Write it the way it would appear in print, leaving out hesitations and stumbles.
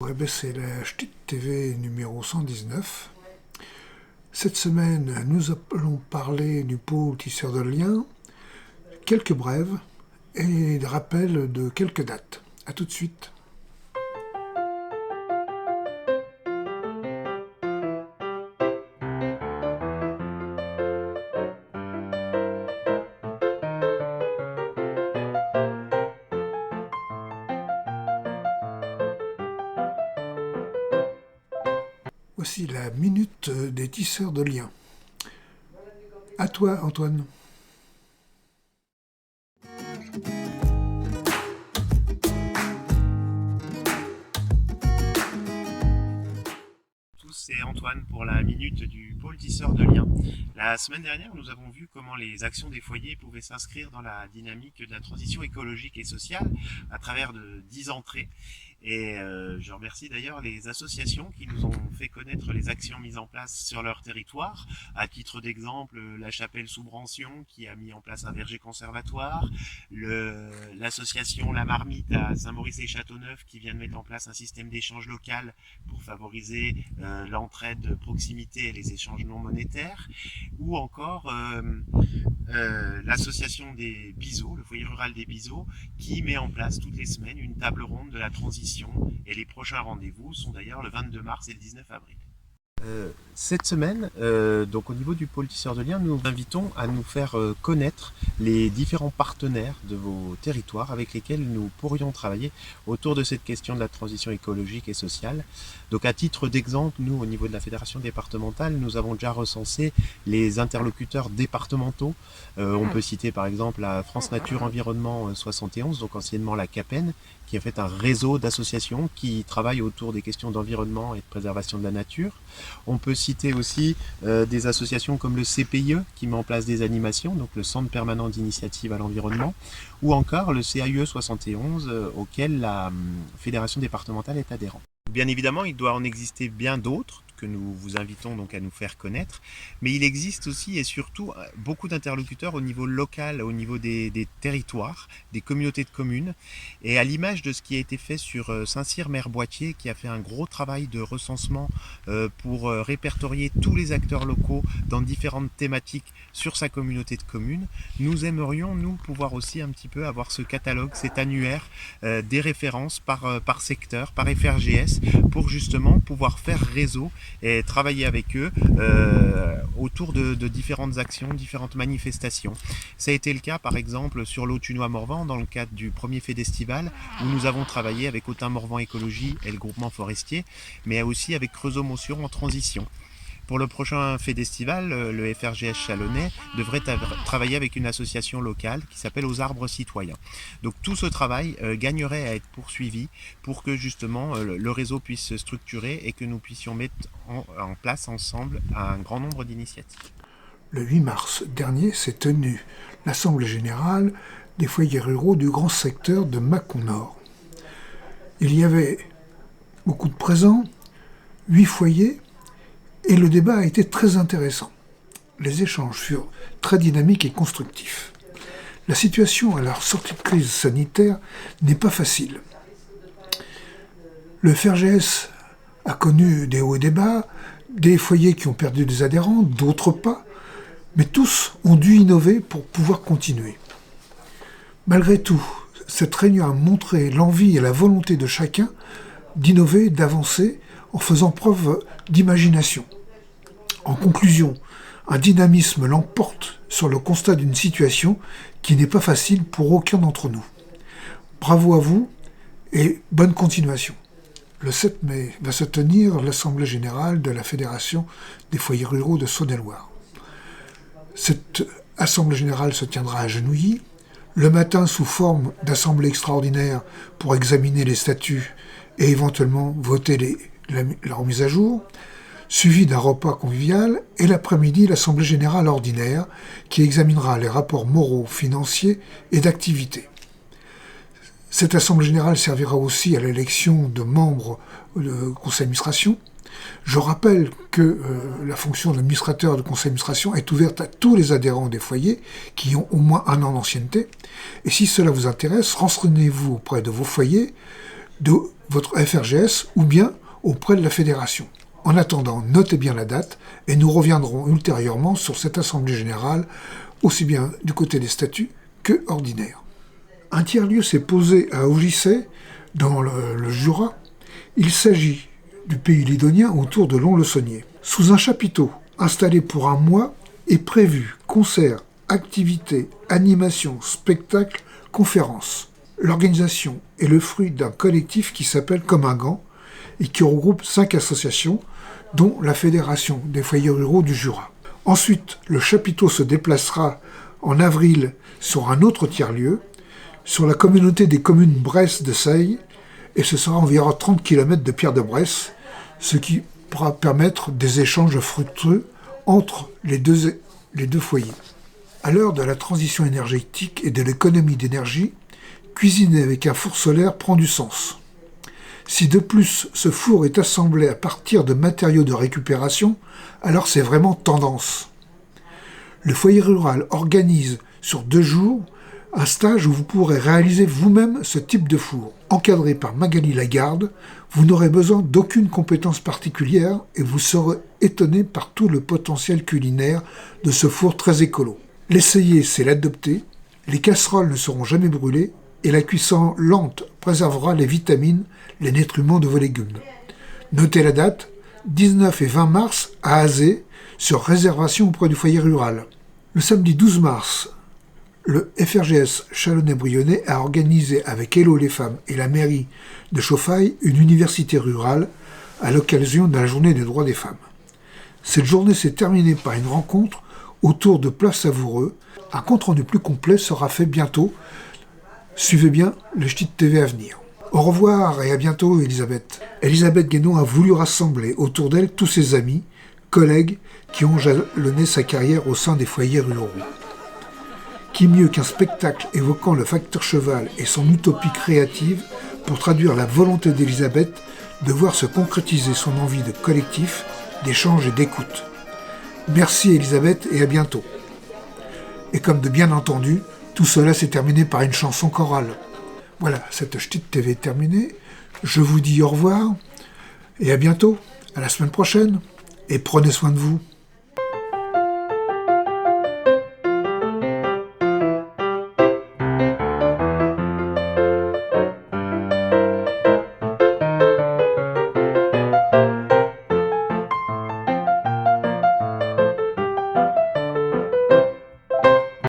Ouais, ben, c'est la Ch'tite TV numéro 119. Cette semaine, nous allons parler du pôle tisseur de liens, quelques brèves et des rappels de quelques dates. A tout de suite. Voici la minute des tisseurs de liens. À toi, Antoine. C'est Antoine pour la minute du pôle tisseur de liens. La semaine dernière, nous avons vu comment les actions des foyers pouvaient s'inscrire dans la dynamique de la transition écologique et sociale à travers de 10 entrées. Et je remercie d'ailleurs les associations qui nous ont fait connaître les actions mises en place sur leur territoire. À titre d'exemple, la Chapelle sous Brancion qui a mis en place un verger conservatoire, l'association La Marmite à Saint-Maurice-et-Châteauneuf qui vient de mettre en place un système d'échange local pour favoriser l'entraide de proximité et les échanges non monétaires, ou encore l'association des Biseaux, le foyer rural des Biseaux, qui met en place toutes les semaines une table ronde de la transition, et les prochains rendez-vous sont d'ailleurs le 22 mars et le 19 avril. Cette semaine, donc au niveau du pôle tisseur de liens, nous vous invitons à nous faire connaître les différents partenaires de vos territoires avec lesquels nous pourrions travailler autour de cette question de la transition écologique et sociale. Donc à titre d'exemple, nous au niveau de la fédération départementale, nous avons déjà recensé les interlocuteurs départementaux. On peut citer par exemple la France Nature Environnement 71, donc anciennement la CAPEN, qui a fait un réseau d'associations qui travaillent autour des questions d'environnement et de préservation de la nature. On peut citer aussi des associations comme le CPIE qui met en place des animations, donc le Centre permanent d'initiative à l'environnement, ou encore le CAUE 71 auquel la fédération départementale est adhérente. Bien évidemment, il doit en exister bien d'autres que nous vous invitons donc à nous faire connaître, mais il existe aussi et surtout beaucoup d'interlocuteurs au niveau local, au niveau des territoires, des communautés de communes, et à l'image de ce qui a été fait sur Saint-Cyr-Mer-Boîtier, qui a fait un gros travail de recensement pour répertorier tous les acteurs locaux dans différentes thématiques sur sa communauté de communes. Nous aimerions, nous, pouvoir aussi un petit peu avoir ce catalogue, cet annuaire des références par secteur, par FRGS, pour justement pouvoir faire réseau et travailler avec eux autour de différentes actions, différentes manifestations. Ça a été le cas par exemple sur l'Autunois-Morvan dans le cadre du premier Fédestival où nous avons travaillé avec Autun-Morvan Écologie et le groupement forestier, mais aussi avec Creusot-Motion en transition. Pour le prochain Fédestival, le FRGS Chalonnais devrait travailler avec une association locale qui s'appelle Aux Arbres Citoyens. Donc tout ce travail gagnerait à être poursuivi pour que justement le réseau puisse se structurer et que nous puissions mettre en place ensemble un grand nombre d'initiatives. Le 8 mars dernier s'est tenue l'Assemblée générale des foyers ruraux du grand secteur de Mâcon-Nord. Il y avait beaucoup de présents, 8 foyers, et le débat a été très intéressant. Les échanges furent très dynamiques et constructifs. La situation à leur sortie de crise sanitaire n'est pas facile. Le FRGS a connu des hauts et des bas, des foyers qui ont perdu des adhérents, d'autres pas, mais tous ont dû innover pour pouvoir continuer. Malgré tout, cette réunion a montré l'envie et la volonté de chacun d'innover, d'avancer, en faisant preuve d'imagination. En conclusion, un dynamisme l'emporte sur le constat d'une situation qui n'est pas facile pour aucun d'entre nous. Bravo à vous et bonne continuation. Le 7 mai va se tenir l'Assemblée générale de la Fédération des foyers ruraux de Saône-et-Loire. Cette Assemblée générale se tiendra à Genouilly, le matin sous forme d'assemblée extraordinaire pour examiner les statuts et éventuellement voter la remise à jour, suivi d'un repas convivial, et l'après-midi l'Assemblée générale ordinaire qui examinera les rapports moraux, financiers et d'activité. Cette Assemblée générale servira aussi à l'élection de membres du conseil d'administration. Je rappelle que la fonction d'administrateur du conseil d'administration est ouverte à tous les adhérents des foyers qui ont au moins 1 an d'ancienneté. Et si cela vous intéresse, renseignez-vous auprès de vos foyers de votre FRGS ou bien auprès de la fédération. En attendant, notez bien la date et nous reviendrons ultérieurement sur cette assemblée générale, aussi bien du côté des statuts que ordinaire. Un tiers-lieu s'est posé à Augissey, dans le Jura. Il s'agit du pays lédonien autour de Lons-le-Saunier. Sous un chapiteau installé pour un mois est prévu concerts, activités, animations, spectacles, conférences. L'organisation est le fruit d'un collectif qui s'appelle Comme un gant et qui regroupe 5 associations, dont la Fédération des foyers ruraux du Jura. Ensuite, le chapiteau se déplacera en avril sur un autre tiers-lieu, sur la communauté des communes Bresse de Seille, et ce sera environ 30 km de Pierre-de-Bresse, ce qui pourra permettre des échanges fructueux entre les deux foyers. À l'heure de la transition énergétique et de l'économie d'énergie, cuisiner avec un four solaire prend du sens. Si de plus ce four est assemblé à partir de matériaux de récupération, alors c'est vraiment tendance. Le foyer rural organise sur 2 jours un stage où vous pourrez réaliser vous-même ce type de four. Encadré par Magali Lagarde, vous n'aurez besoin d'aucune compétence particulière et vous serez étonné par tout le potentiel culinaire de ce four très écolo. L'essayer, c'est l'adopter, les casseroles ne seront jamais brûlées et la cuisson lente préservera les vitamines, les nutriments de vos légumes. Notez la date, 19 et 20 mars à Azé, sur réservation auprès du foyer rural. Le samedi 12 mars, le FRGS Chalonnais-Brionnais a organisé avec Hello les femmes et la mairie de Chauffaille une université rurale à l'occasion de la journée des droits des femmes. Cette journée s'est terminée par une rencontre autour de plats savoureux. Un compte-rendu plus complet sera fait bientôt. Suivez bien le Ch'tit TV à venir. Au revoir et à bientôt, Elisabeth. Elisabeth Guénon a voulu rassembler autour d'elle tous ses amis, collègues qui ont jalonné sa carrière au sein des foyers ruraux. Qui mieux qu'un spectacle évoquant le facteur cheval et son utopie créative pour traduire la volonté d'Elisabeth de voir se concrétiser son envie de collectif, d'échange et d'écoute. Merci Elisabeth et à bientôt. Et comme de bien entendu, tout cela s'est terminé par une chanson chorale. Voilà, cette Ch'tit TV est terminée. Je vous dis au revoir et à bientôt, à la semaine prochaine, et prenez soin de vous.